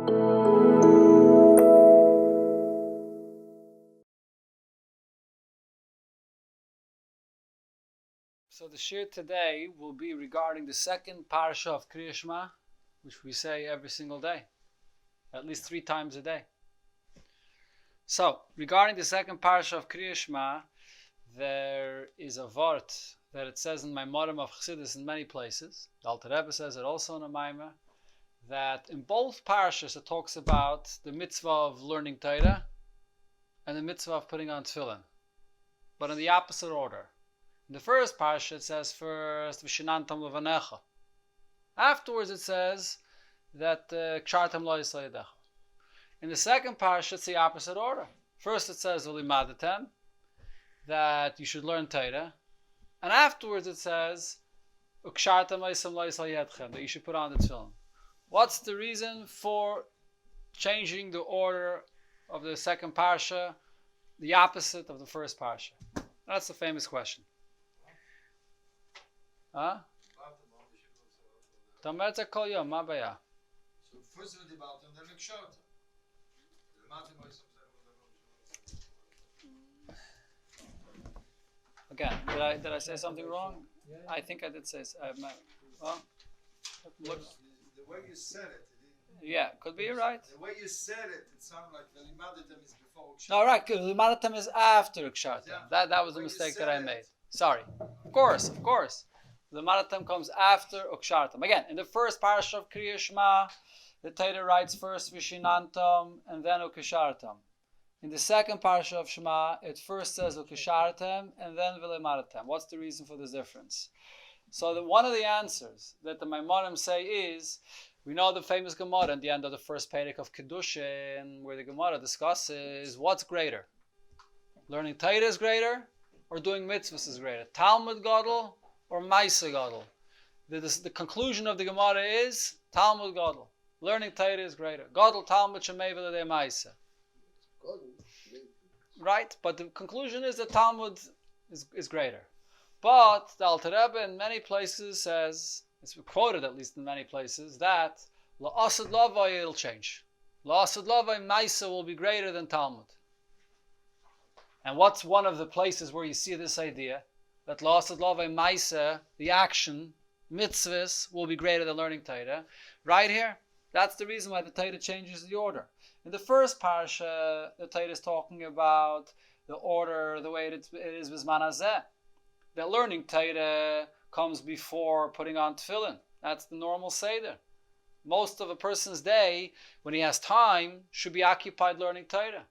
So the shir today will be regarding the second parsha of Kriya Shema, which we say every single day, at least 3 times a day. So, regarding the second parsha of Kriya Shema, there is a vart that it says in Maimorim of Chassidus in many places. The Alter Rebbe says it also in a Maimor, that in both parshas it talks about the mitzvah of learning Torah and the mitzvah of putting on tefillin, but in the opposite order. In the first parsha it says first V'shinantam levanecha. Afterwards it says that kshartam lo yisrayedecha. In the second parsha it's the opposite order. First it says v'limadatem, that you should learn Torah, and afterwards it says ukshartam lo yisrayedechem, that you should put on the tefillin. What's the reason for changing the order of the second parsha, the opposite of the first parsha? That's the famous question. Huh? So first we developed and then we showed. Again, did I say something wrong? I think I did say. Well, look. The way you said it. Yeah, could be right. The way you said it, it sounded like V'limadatem is before Ukshartam. No, right. V'limadatem is after Ukshartam. Yeah. That was the mistake that I made. Sorry. Of course. The V'limadatem comes after Ukshartam. Again, in the first parasha of Kriya Shema, the Torah writes first V'shinantam and then Ukeshartam. In the second parasha of Shema, it first says Ukeshartam and then V'limadatem. What's the reason for this difference? So one of the answers that the Maimorim say is, we know the famous Gemara at the end of the first Perek of Kiddushin, where the Gemara discusses what's greater. Learning Torah is greater, or doing Mitzvos is greater? Talmud Gadol or Maisa Gadol? The conclusion of the Gemara is Talmud Gadol. Learning Torah is greater. Gadol Talmud Shemei V'Ladei Maisa. Right? But the conclusion is that Talmud is greater. But the Alter Rebbe in many places says, it's quoted at least in many places, that La'asad Lavai it'll change. La'asad Lavai Maisa will be greater than Talmud. And what's one of the places where you see this idea? That La'asad Lavai Maisa, the action, Mitzvos, will be greater than learning Torah. Right here, that's the reason why the Torah changes the order. In the first parsha, the Torah is talking about the order, the way it is Bizman Hazeh. That learning Torah comes before putting on tefillin. That's the normal seder. Most of a person's day, when he has time, should be occupied learning Torah.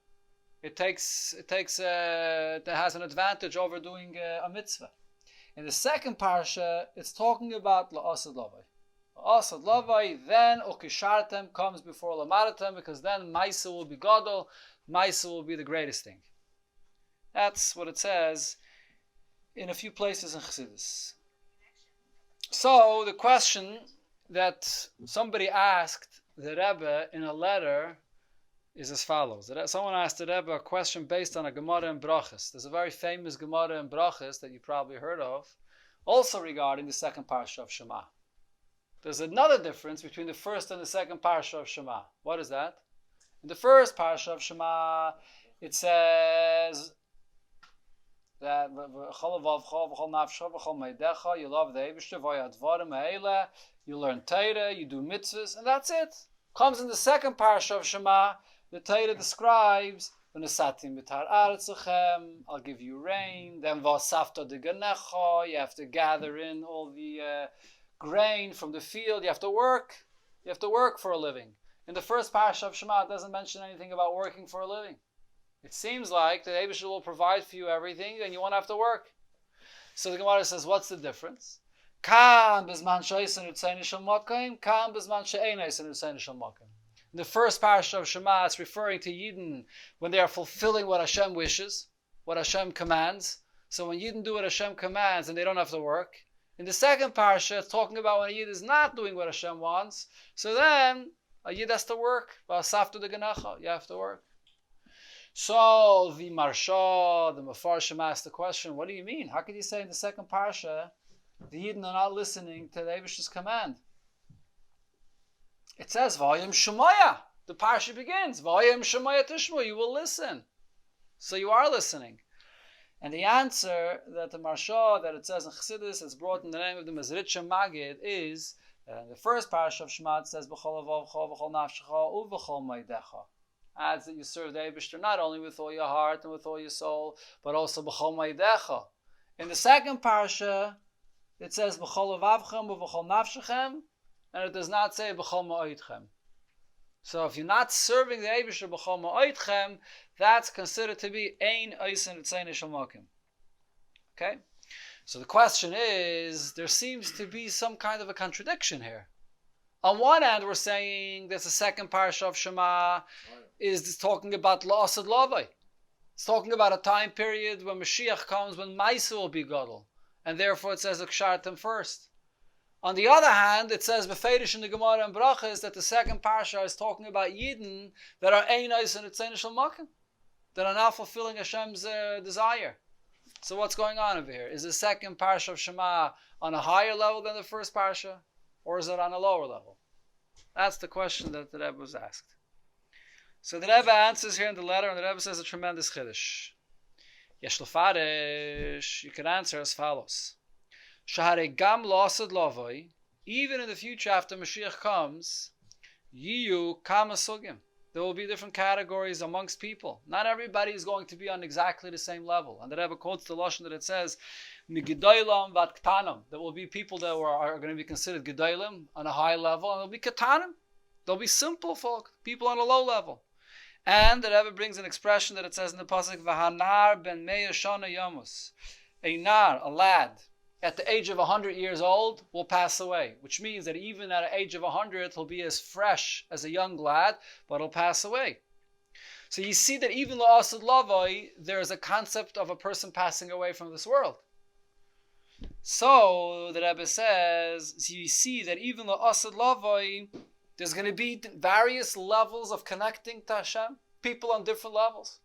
It has an advantage over doing a mitzvah. In the second parsha, it's talking about la'asad lavai. La'asad lavai, then ukeshartem comes before lamadatem, because then maisa will be gadol, maisa will be the greatest thing. That's what it says in a few places in Chassidus. So the question that somebody asked the Rebbe in a letter is as follows. Someone asked the Rebbe a question based on a Gemara in Brachos. There's a very famous Gemara in Brachos that you probably heard of, also regarding the second parsha of Shema. There's another difference between the first and the second parsha of Shema. What is that? In the first parsha of Shema, it says that you love the Eibishter, you learn Torah, you do mitzvahs, and that's it. Comes in the second parsha of Shema, the Torah describes, I'll give you rain, then you have to gather in all the grain from the field, you have to work for a living. In the first parsha of Shema, it doesn't mention anything about working for a living. It seems like the Eibishter will provide for you everything and you won't have to work. So the Gemara says, what's the difference? In the first parsha of Shema, it's referring to Yidden when they are fulfilling what Hashem wishes, what Hashem commands. So when Yidden do what Hashem commands and they don't have to work. In the second parsha, it's talking about when a Yid is not doing what Hashem wants. So then a Yid has to work. You have to work. So the Marsha, the Mefarshim asked the question, what do you mean? How could you say in the second parsha the Yidden are not listening to the Eibishter's command? It says, Vayim Shemaya. the parsha begins. Vayim shemaya tishmo, you will listen. So you are listening. And the answer that the Marsha, that it says in Chassidus, it's brought in the name of the Mezritcha Magid, is the first parsha of Shema, it says, B'chol avavcha, v'chol nafshecha, u'v'chol maidecha. Adds that you serve the Eibishter not only with all your heart and with all your soul, but also b'chol maidecha. In the second parsha, it says, B'chol avavchem, v'chol nafshechem, and it does not say b'chol ma'oidchem. So if you're not serving the Eibishter b'chol ma'oidchem, that's considered to be ein oisen etzayin shalmakim. Okay? So the question is, there seems to be some kind of a contradiction here. On one hand, we're saying there's a second parsha of Shema is talking about la'asad lavai. It's talking about a time period when Moshiach comes, when Maisa will be gadol. And therefore it says Akshartim first. On the other hand, it says Befedish in the Gemara and Brachas that the second parsha is talking about Yidden that are ein oisen etzayin shalmakim, that are not fulfilling Hashem's desire. So what's going on over here? Is the second parsha of Shema on a higher level than the first parsha, or is it on a lower level? That's the question that the Rebbe was asked. So the Rebbe answers here in the letter, and the Rebbe says a tremendous chiddush. Yesh l'faresh, you can answer as follows. Shahare gam la'asad lavoi, even in the future after Mashiach comes, yiyu kama sugim. There will be different categories amongst people. Not everybody is going to be on exactly the same level. And the Rebbe quotes the Lashon that it says, Migidoilam vat ktanim. There will be people that are going to be considered Gedolim on a high level, and there will be ktanim. There'll be simple folk, people on a low level. And the Rebbe brings an expression that it says in the Pasuk, V'hanar ben meya shana yamus. A nar, a lad, at the age of 100 years old, will pass away. Which means that even at the age of 100, he'll be as fresh as a young lad, but he'll pass away. So you see that even la'asad lavai, there is a concept of a person passing away from this world. So the Rebbe says, so you see that even la'asad lavai, there's going to be various levels of connecting to Hashem, people on different levels.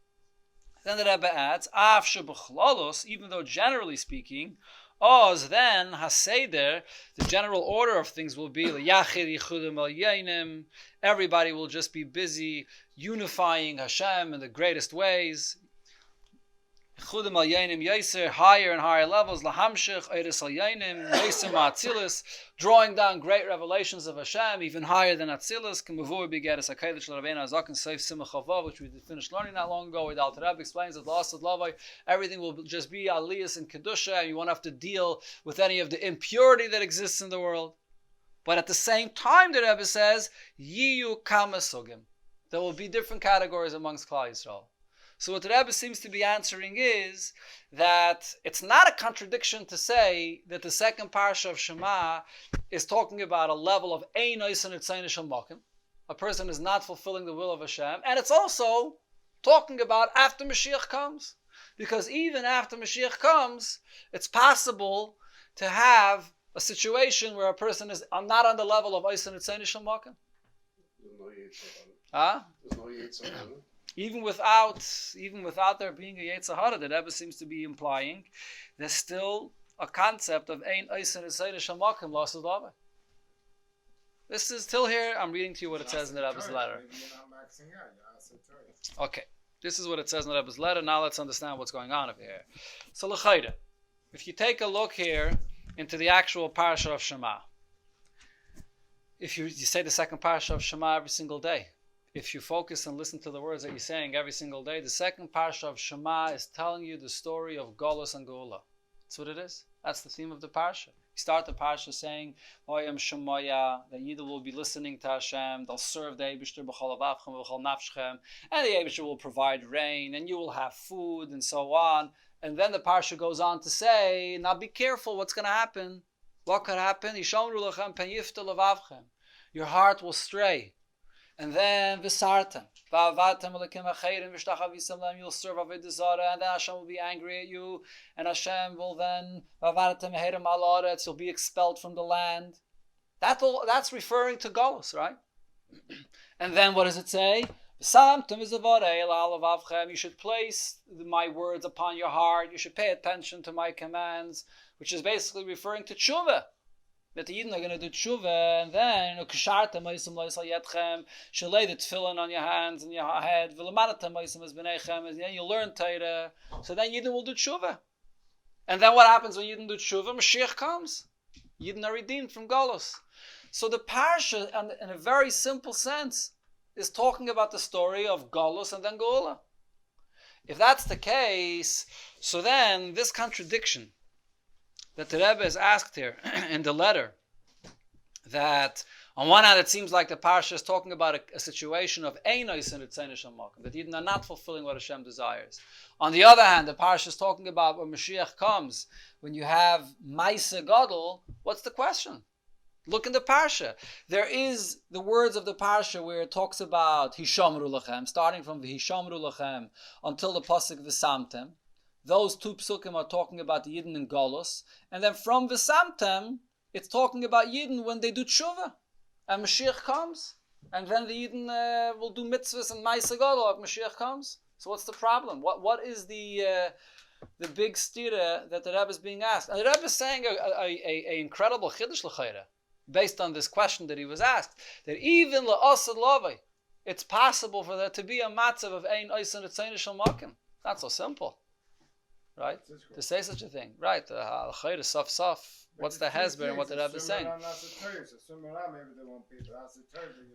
Then the Rebbe adds, Af sheb'chlalos, even though generally speaking, Oz, then, Haseder, the general order of things will be, Yachid Yichudim al Yainim, everybody will just be busy unifying Hashem in the greatest ways. Yichudim al Yainim Yaiser, higher and higher levels, Lahamshich, Eiris al Yainim, Yaisim Atzilis, drawing down great revelations of Hashem, even higher than Atzilis, Kemavur Begeres HaKadosh L'Rabbeinu Azaken Seif Simachavav, which we finished learning not long ago, where the Alter Rebbe explains that la'asad lavai, everything will just be aliyas and kedusha, and you won't have to deal with any of the impurity that exists in the world. But at the same time, the Rebbe says, Yiyu Kama Sugim. There will be different categories amongst Klal Yisrael. So what the Rebbe seems to be answering is that it's not a contradiction to say that the second parsha of Shema is talking about a level of ein oisen etzayin shalmakim. A person is not fulfilling the will of Hashem. And it's also talking about after Mashiach comes. Because even after Mashiach comes, it's possible to have a situation where a person is not on the level of oisen etzayin shalmakim. There's no Yitzhak. Even without there being a Yetzer Hara, the Rebbe seems to be implying there's still a concept of ein oisen etzayin shalmakim la'asad lavai. This is still here. I'm reading to you what it says in the Rebbe's letter. Okay, this is what it says in the Rebbe's letter. Now let's understand what's going on over here. So l'chayda, if you take a look here into the actual parsha of Shema, if you say the second parsha of Shema every single day, if you focus and listen to the words that you're saying every single day, the second parsha of Shema is telling you the story of Golus and Geula. That's what it is. That's the theme of the parsha. You start the parsha saying, Oyam Shemaya, that Yidden will be listening to Hashem, they'll serve the Eibishter b'chol avavchem b'chol nafshchem, and the Eibishter will provide rain, and you will have food, and so on. And then the parsha goes on to say, now be careful what's going to happen. What could happen? Yishomru lechem pen yifta levavchem. Your heart will stray. And then v'sartem, v'avatem alekim acherim v'shtachavisam lem, you'll serve avodah zarah, and then Hashem will be angry at you, and Hashem will then v'avatem acherim al aretz, you'll be expelled from the land. That's referring to Golus, right? And then what does it say? You should place my words upon your heart. You should pay attention to my commands, which is basically referring to tshuva. that the Yidden are going to do tshuva, and then ksharta ma'isam lo'isal yetchem, she'll lay the tefillin on your hands and your head, v'lamanata ma'isam es b'neichem, and then you learn Torah, so then Yidden will do tshuva. And then what happens when Yidden do tshuva? Mashiach comes. Yidden are redeemed from Golus. So the parsha, in a very simple sense, is talking about the story of Golus and then Geula. If that's the case, so then this contradiction that the Rebbe has asked here in the letter, that on one hand it seems like the parsha is talking about a situation of Einais and Ritzeinu Shel Makom, that Yidden are not fulfilling what Hashem desires. On the other hand, the parsha is talking about when Mashiach comes, when you have Maisa Gadol. What's the question? Look in the parsha. There is the words of the parsha where it talks about Hishamru Lachem, starting from Hishamru Lachem until the pasuk V'samtem. Those two psukim are talking about the Yidden in Golus, and then from V'samtem it's talking about Yidden when they do tshuva, and Mashiach comes, and then the Yidden will do mitzvahs and Ma'aseh Gadol if Mashiach comes. So what's the problem? What is the big stira that the Rebbe is being asked? And the Rebbe is saying a incredible chiddush l'chayra, based on this question that he was asked, that even la'asad lavai, it's possible for there to be a matzav of ein oisen etzayin shel makim. Not so simple, right? To say such a thing, right? L'chayra saf. What's the hesber and what the Rebbe is saying?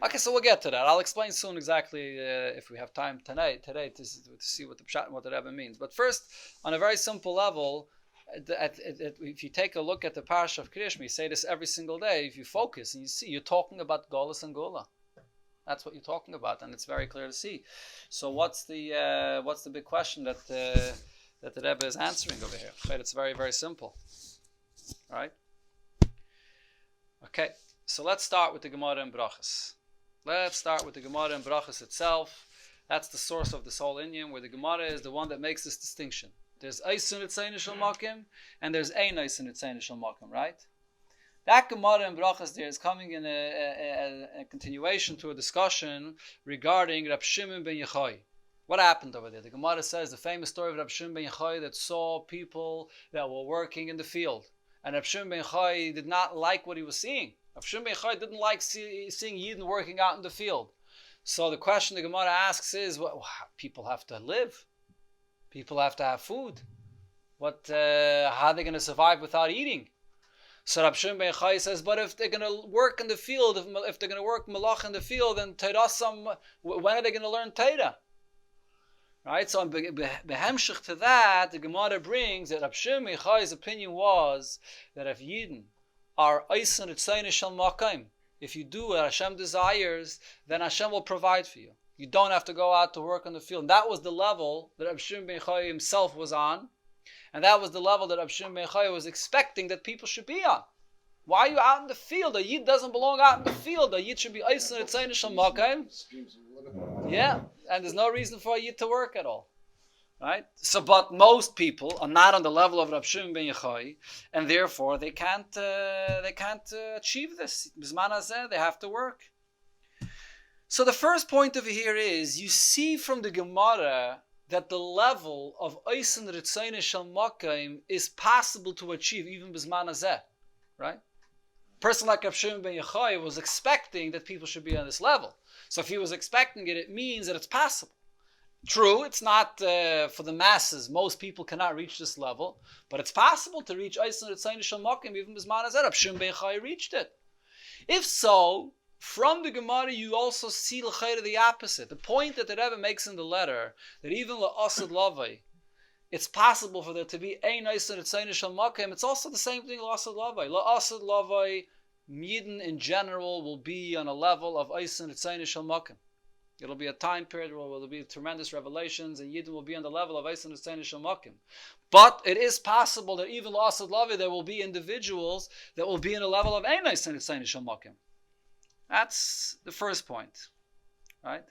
Okay, so we'll get to that. I'll explain soon exactly if we have time today to see what the pshat and what the Rebbe means. But first, on a very simple level, if you take a look at the parsha of Kriyashmi, you say this every single day. If you focus and you see, you're talking about Golus and Geula. That's what you're talking about, and it's very clear to see. So what's the big question that the Rebbe is answering over here? Right, it's very, very simple. Right? Okay, so let's start with the Gemara in Brachas. Let's start with the Gemara in Brachas itself. That's the source of this whole Inyan, where the Gemara is the one that makes this distinction. There's Eisun Etzayin Shel Makim, and there's Ein Eisun Etzayin Shel Makim, right? That Gemara in Brachas there is coming in a continuation to a discussion regarding Rab Shimon ben Yochai. What happened over there? The Gemara says the famous story of Rab Shimon ben Yochai that saw people that were working in the field. And Rab Shimon ben Yochai did not like what he was seeing. Rab Shimon ben Yochai didn't like seeing Yidden working out in the field. So the question the Gemara asks is, people have to live. People have to have food. How are they going to survive without eating? So Rab Shimon ben Yochai says, but if they're going to work in the field, if they're going to work malach in the field, then when are they going to learn Torah? Right, so behemshich to that, the Gemara brings that Rab Shimon ben Yochai's opinion was that if Yidden are Eisen Etzayin Shel Makim, if you do what Hashem desires, then Hashem will provide for you. You don't have to go out to work in the field. And that was the level that Rab Shimon ben Yochai himself was on, and that was the level that Rab Shimon ben Yochai was expecting that people should be on. Why are you out in the field? A Yid doesn't belong out in the field. A Yid should be Eisen Etzayin Shel Makim. Yeah, and there's no reason for a Yid to work at all, right? So, but most people are not on the level of Rab Shimon ben Yochai, and therefore they can't achieve this. Bizman hazeh, they have to work. So the first point over here is, you see from the Gemara that the level of Eisen Ritzayin Shel Makim is possible to achieve even Bizman hazeh, right? A person like Rab Shimon ben Yochai was expecting that people should be on this level. So if he was expecting it, it means that it's possible. True, it's not for the masses. Most people cannot reach this level, but it's possible to reach Eisen Ritzayin Shel Makim even Bizman hazeh. Rab Shimon ben Yochai reached it. If so, from the Gemara you also see l'chayra the opposite. The point that the Rebbe makes in the letter, that even la'asad lavai, it's possible for there to be ein Eisen Ritzayin Shel Makim. It's also the same thing la'asad lavai. La'asad lavai, Yidden in general will be on a level of Eisen Ritzayin Shel Makim. It'll be a time period where there will be tremendous revelations, and Yidden will be on the level of Eisen Ritzayin Shel Makim. But it is possible that even la'asad lavai, there will be individuals that will be in a level of ein Eisen Ritzayin Shel Makim. That's the first point, right?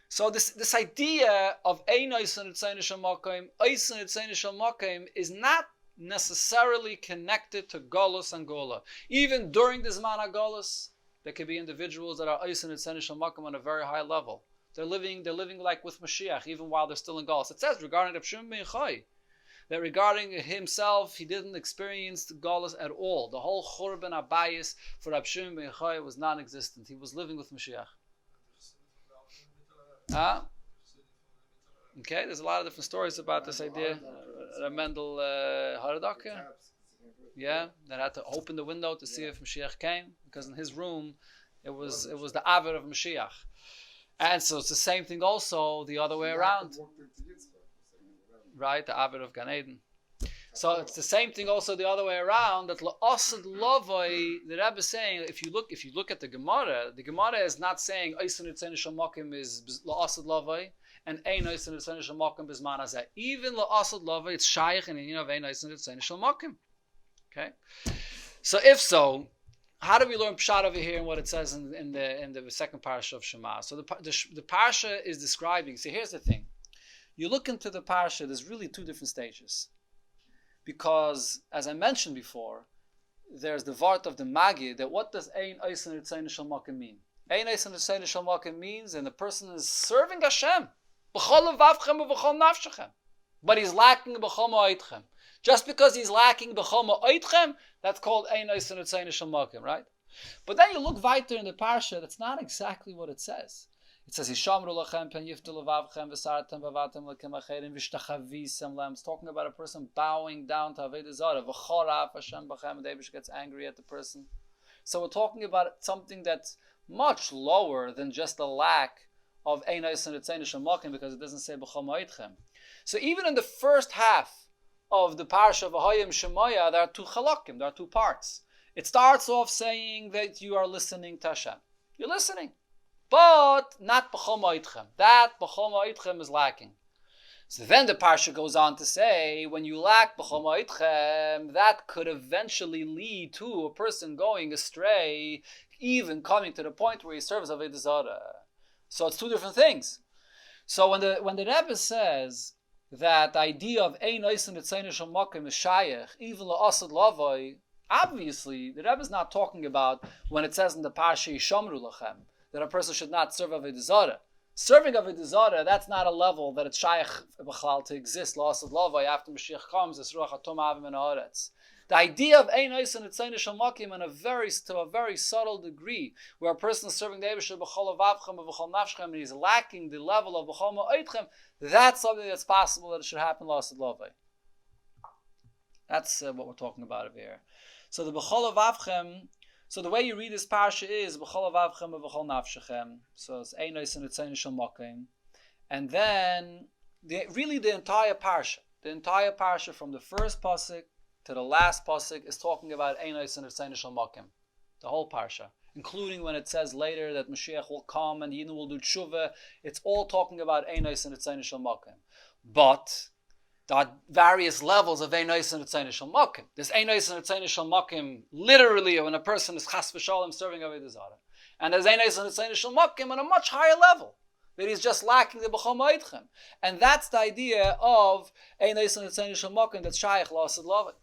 So this idea of ein Eisen Ritzayin Shel Makim is not necessarily connected to Golus and Geula. Even during the Zman HaGolus, there could be individuals that are Eisen Ritzayin Shel Makim on a very high level. They're living like with Moshiach, even while they're still in Golus. It says regarding Rab Shimon ben Yochai that regarding himself, he didn't experience the Galus at all. The whole Churban Abayis for Rab Shimon ben Yochai was non-existent. He was living with Moshiach. Okay, there's a lot of different stories about this idea. Mendel Haradaka, that had to open the window to see if Mashiach came, because in his room it was the Aver of Mashiach. And so it's the same thing also the other way around. Right, the Aver of Gan Eden. So it's the same thing also the other way around, that La'asad Lavai, the Rebbe is saying, if you look at the Gemara is not saying Eisen Yitzeni Shamakim is La'asad Lavai, and Ein Eisen Yitzeni Shamakim is Manazeh. Even La'asad Lavai, it's Shaykh and in of Ein Eisen Yitzeni Shamakim. Okay? So if so, how do we learn Pshat over here and what it says in the second parasha of Shema? So the parasha is describing, see here's the thing. You look into the parasha, there's really two different stages. Because, as I mentioned before, there's the vart of the Magid, that what does Ein Eisen Ritzayin Shalmakim mean? Ein Eisen Ritzayin Shalmakim means, and the person is serving Hashem. B'chol levavchem u'b'chol nafshechem. But he's lacking b'chol ma'oitchem. Just because he's lacking b'chol ma'oitchem, that's called Ein Eisen Ritzayin Shalmakim, right? But then you look weiter in the parsha, that's not exactly what it says. It says, Hishamru lachem pen yiftu levavchem v'sartem v'avatem l'kem acherim v'shtachavisem lem. It's talking about a person bowing down to Avodah Zarah. V'chorav Hashem b'chem. The Eibush gets angry at the person. So we're talking about something that's much lower than just the lack of Ein Eisen Ritzayin Shamakim, because it doesn't say b'chol ma'oitchem. So even in the first half of the parsha of Ahayim Shemaya, there are two chalakim, there are two parts. It starts off saying that you are listening to Hashem. You're listening. But not b'chol ma'oitchem. That b'chol ma'oitchem is lacking. So then the parsha goes on to say, when you lack b'chol ma'oitchem, that could eventually lead to a person going astray, even coming to the point where he serves Avodah Zarah. So it's two different things. So when the Rebbe says that the idea of Ein Eisen Ritzayin Shamakim is Shaykh, even La'asad Lavai, obviously the Rebbe is not talking about when it says in the parsha Yishamru lachem, that a person should not serve Avodah Zarah. Serving Avodah Zarah, that's not a level that it's shaykh b'chlal to exist. La'asad lavai, after Mashiach comes, it's ruach hatom avim and haaretz. The idea of Ein Eisen Ritzayin Shamakim to a very subtle degree, where a person is serving the Eibush b'chol avavchem and b'chol nafshchem, and he's lacking the level of b'chol ma'oitchem, that's something that's possible that it should happen La'asad lavai. That's what we're talking about over here. So the b'chol avavchem. So the way you read this parsha is b'chol avavchem v'chol nafshechem. So it's Ein Eisen Ritzayin Shamakim, and then the entire parsha from the first pasuk to the last pasuk is talking about Ein Eisen Ritzayin Shamakim. The whole parsha, including when it says later that Moshiach will come and Yidden will do tshuva. It's all talking about Ein Eisen Ritzayin Shamakim. But there are various levels of Ein Eisen Ritzayin Shamakim. There's Ein Eisen Ritzayin Shamakim literally when a person is chas v'shalom serving Avodah Zarah. And there's Ein Eisen Ritzayin Shamakim on a much higher level, that he's just lacking the b'chol ma'oitchem. And that's the idea of Ein Eisen Ritzayin Shamakim that's shaykh La'asad lavai.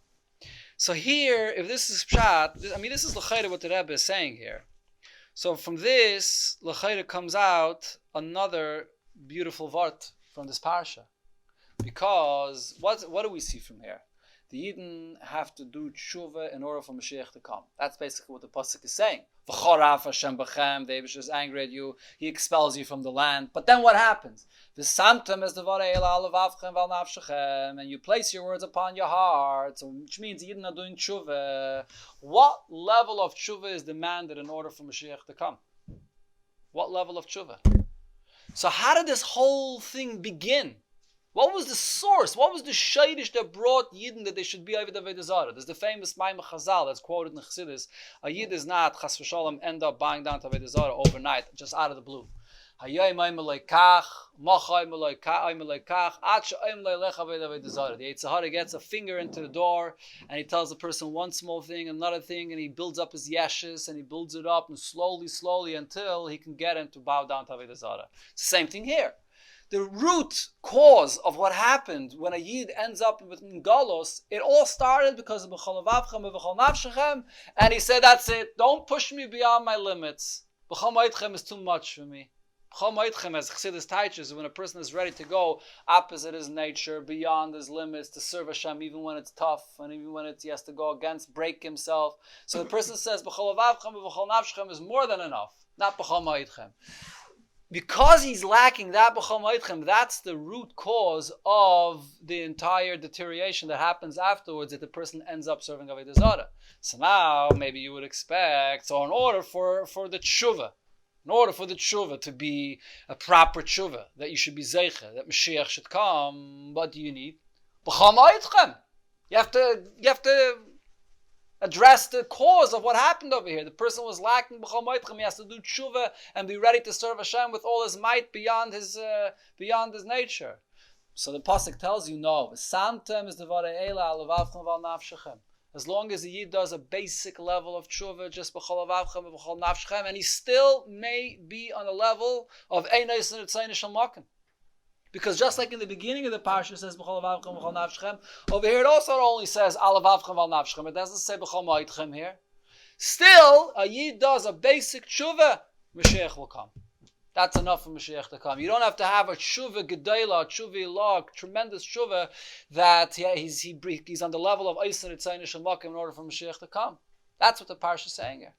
So here, if this is pshat, this is l'chayda what the Rebbe is saying here. So from this, l'chayda comes out another beautiful vart from this parsha. Because what do we see from here? The Yidden have to do tshuva in order for Mashiach to come. That's basically what the pasuk is saying. V'chorav Hashem b'chem, the Eibush is angry at you, he expels you from the land. But then what happens? V'samtem es devarei el levavchem v'al nafshechem, and you place your words upon your heart, which means the Yidden are doing tshuva. What level of tshuva is demanded in order for Mashiach to come? What level of tshuva? So how did this whole thing begin? What was the source? What was the shaydish that brought Yidden that they should be over the Avodah Zarah? There's the famous Maimon Chazal that's quoted in Chassidus. A Yid is not, chas v'shalom, end up buying down to Avodah Zarah overnight, just out of the blue. The Yitzhahara gets a finger into the door and he tells the person one small thing, another thing, and he builds up his yeshes and he builds it up and slowly until he can get him to bow down to Avodah Zarah. It's the same thing here. The root cause of what happened when a Yid ends up in Galos, it all started because of B'chol Avavchem and B'chol Nafshechem, and he said, that's it, don't push me beyond my limits. B'chol Ma'oitchem is too much for me. B'chol ma'idchem, as Chassidus teaches, when a person is ready to go opposite his nature, beyond his limits, to serve Hashem, even when it's tough, and even when he has to go against, break himself. So the person says, B'chol avavchem, B'chol nafshchem is more than enough, not B'chol ma'idchem. Because he's lacking that b'chol ma'idchem, that's the root cause of the entire deterioration that happens afterwards, that the person ends up serving Avodah Zarah. So now, maybe you would expect, so in order for the tshuva to be a proper tshuva, that you should be zeicha, that Moshiach should come, what do you need? B'chol ma'idchem. You have to address the cause of what happened over here. The person was lacking b'chol ma'idchem. He has to do tshuva and be ready to serve Hashem with all his might beyond his nature. So the pasuk tells you, no. Samtem is devarei eila alavavchem val nafshechem. As long as the yid does a basic level of tshuva, just b'chol avavchem and b'chol nafshechem, and he still may be on the level of einais and etzayin shel makom. Because just like in the beginning of the parsha it says b'chol avavchem b'chol nafshchem, over here it also only says al avavchem val nafshchem. It doesn't say b'chol ma'idchem here. Still, a yid does a basic tshuva, Mashiach will come. That's enough for Mashiach to come. You don't have to have a tshuva gedayla, a tshuva ilah, tremendous tshuva that he's on the level of Eisen Etzayin Shel Makom in order for Mashiach to come. That's what the parsha is saying here.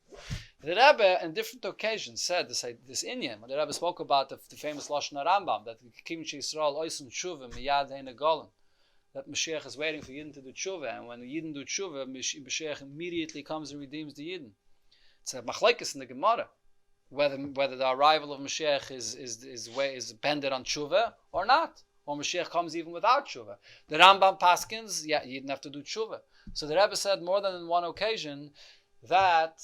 The Rebbe, on different occasions, said this inyan. When the Rebbe spoke about the famous Lashon Rambam, that Kimchi Yisrael Oisen Tshuva Miyad Heina Golan, that Mashiach is waiting for Yidden to do tshuva, and when the Yidden do tshuva, Mashiach immediately comes and redeems the Yidden. It's a machlekes in the Gemara, whether the arrival of Mashiach is dependent on tshuva or not, or Mashiach comes even without tshuva. The Rambam paskins, you didn't have to do tshuva. So the Rebbe said more than on one occasion that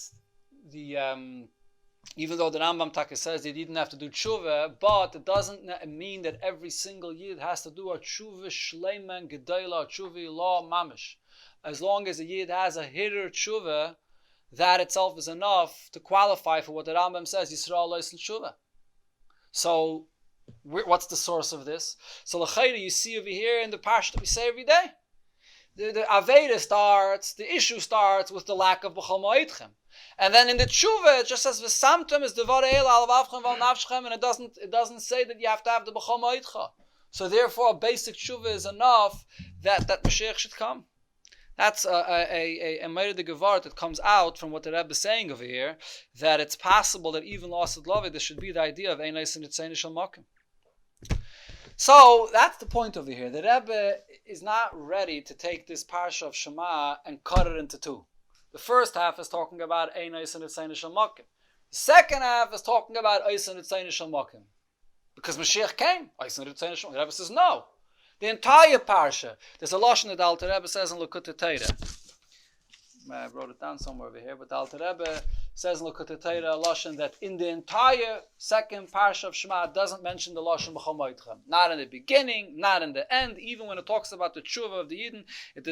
even though the Rambam Taka says they didn't have to do tshuva, but it doesn't mean that every single yid has to do a tshuva shleiman gedayla, tshuva law mamish. As long as a yid has a hitter tshuva, that itself is enough to qualify for what the Rambam says, Yisrael Leis Tshuva. So, what's the source of this? So, l'chayri, you see over here in the parsha that we say every day, the Aveda starts, the issue starts with the lack of b'chol ma'idchem. And then in the tshuva, it just says, v'samtem is devarei eila alavavchem val nafshchem, and it doesn't say that you have to have the b'chol ma'idcha. So, therefore, a basic tshuva is enough that Mashiach should come. That's a Meir de Gevar that comes out from what the Rebbe is saying over here, that it's possible that even lost love, this should be the idea of Einais and Etzayin Shel Makom. So that's the point over here. The Rebbe is not ready to take this parsha of Shema and cut it into two. The first half is talking about Einais and Etzayin Shel Makom. The second half is talking about Eis and Etzayin Shel Makom. Because Mashiach came. Eis and Etzayin Shel Makom. The Rebbe says no. The entire parsha, there's a lashon that the Alter Rebbe says in Lekutei Torah. I wrote it down somewhere over here, but the Alter Rebbe says in Lekutei Torah a lashon that in the entire second parsha of Shema it doesn't mention the lashon b'chol ma'idchem. Not in the beginning, not in the end. Even when it talks about the tshuva of the Yidden, it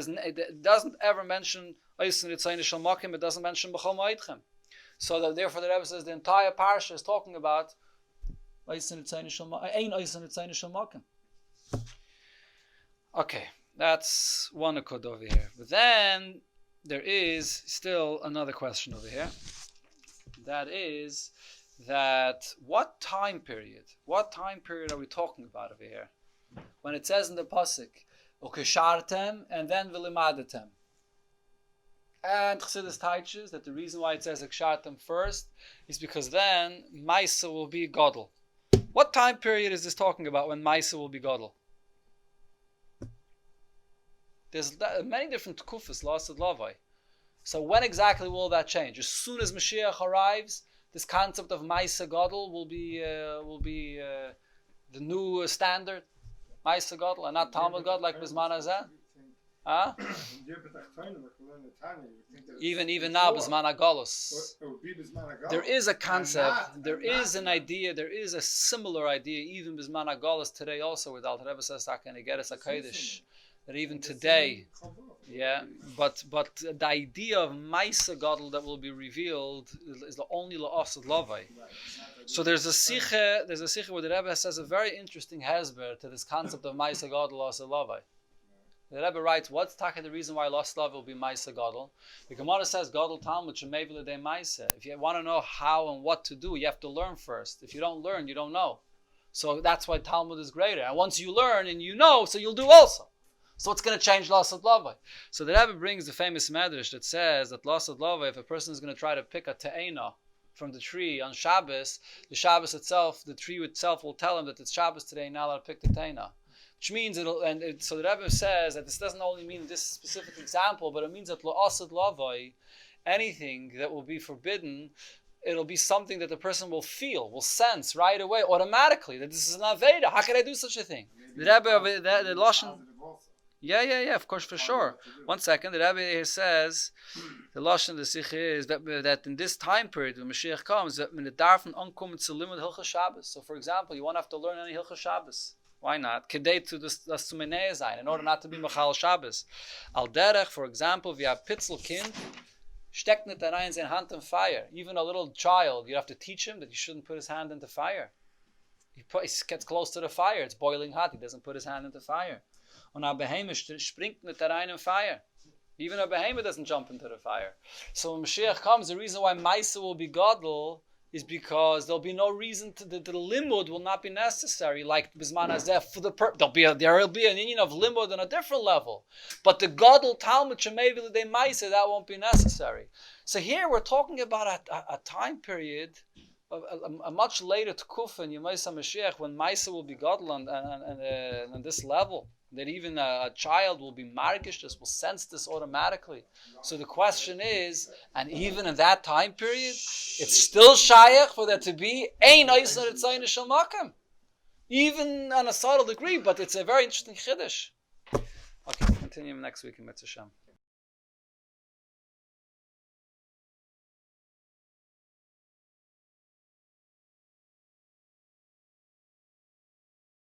doesn't ever mention Eis and Etzayin Shel Makom. It doesn't mention b'chol ma'idchem. So therefore the Rebbe says the entire parsha is talking about Eis and Etzayin Shel Makom. Ein Eis and Etzayin Shel Makom. Okay, that's one akud over here. But then there is still another question over here. That is that what time period are we talking about over here? When it says in the pasuk, ukeshartem and then v'limadatem. And Chassidus teaches that the reason why it says ukeshartem first is because then Maisa will be Godel. What time period is this talking about when Maisa will be Godel? There's many different kufas, lasted lavai. So when exactly will that change? As soon as Mashiach arrives, this concept of Maisa Gadol will be the new standard. Maisa Gadol and not Talmud Gadol like Bisman Hazeh. Huh? Even now, Bisman HaGolus. There is a concept, there is an idea, there is a similar idea, even Bisman HaGolus today also, with Alter Rebbe says, that even today, but the idea of Maisa Gadol that will be revealed is the only la'asad lavai. So there's a sikha where the Rebbe says a very interesting hezber to this concept of Maisa Gadol la'asad lavai. The Rebbe writes, what's the reason why lost love will be Maisa Gadol? The Gemara says, Gadol Talmud Shemei V'Ledei Maisa. If you want to know how and what to do, you have to learn first. If you don't learn, you don't know. So that's why Talmud is greater. And once you learn and you know, so you'll do also. So it's going to change Lasad Lavai. So the Rebbe brings the famous Medrash that says that Lasad Lavai, if a person is going to try to pick a te'ena from the tree on Shabbos, the Shabbos itself, the tree itself will tell him that it's Shabbos today, you're not allowed to pick the te'ena. Which means so the Rebbe says that this doesn't only mean this specific example, but it means that Lasad Lavai, anything that will be forbidden, it'll be something that the person will feel, will sense right away, automatically, that this is an Aveda. How can I do such a thing? The Rebbe, the Lashon... Yeah, of course, for sure. 1 second, the Rebbe here says, the Lashon the Sikh is that in this time period, when Moshiach comes, that when the Darfen ankommen zu limud Hilchos Shabbos. So, for example, you won't have to learn any Hilchos Shabbos. Why not? Kedei to das Zumenei sein, in order not to be Machal Shabbos. Al derech, for example, we have Pitzel Kind, steckt nicht rein sein Hand in fire. Even a little child, you have to teach him that he shouldn't put his hand into fire. He gets close to the fire, it's boiling hot, he doesn't put his hand into fire. Und a behemoth springt nicht rein in fire. Even a behemoth doesn't jump into the fire. So when Mashiach comes, the reason why Maisa will be Gadol is because there'll be no reason to the limud will not be necessary. Like Bisman Hazeh, there will be an union of limud on a different level. But the Gadol Talmud Shemei V'Ledei Maisa, that won't be necessary. So here we're talking about a time period, a much later Tkufa in Yemaisa Mashiach, when Maisa will be Gadol on this level. That even a child will be margish, will sense this automatically. So the question is, and even in that time period, it's still shayach for there to be ein oisner etzayin shel makom, even on a subtle degree. But it's a very interesting chiddush. Okay, continue next week in Mitzvos.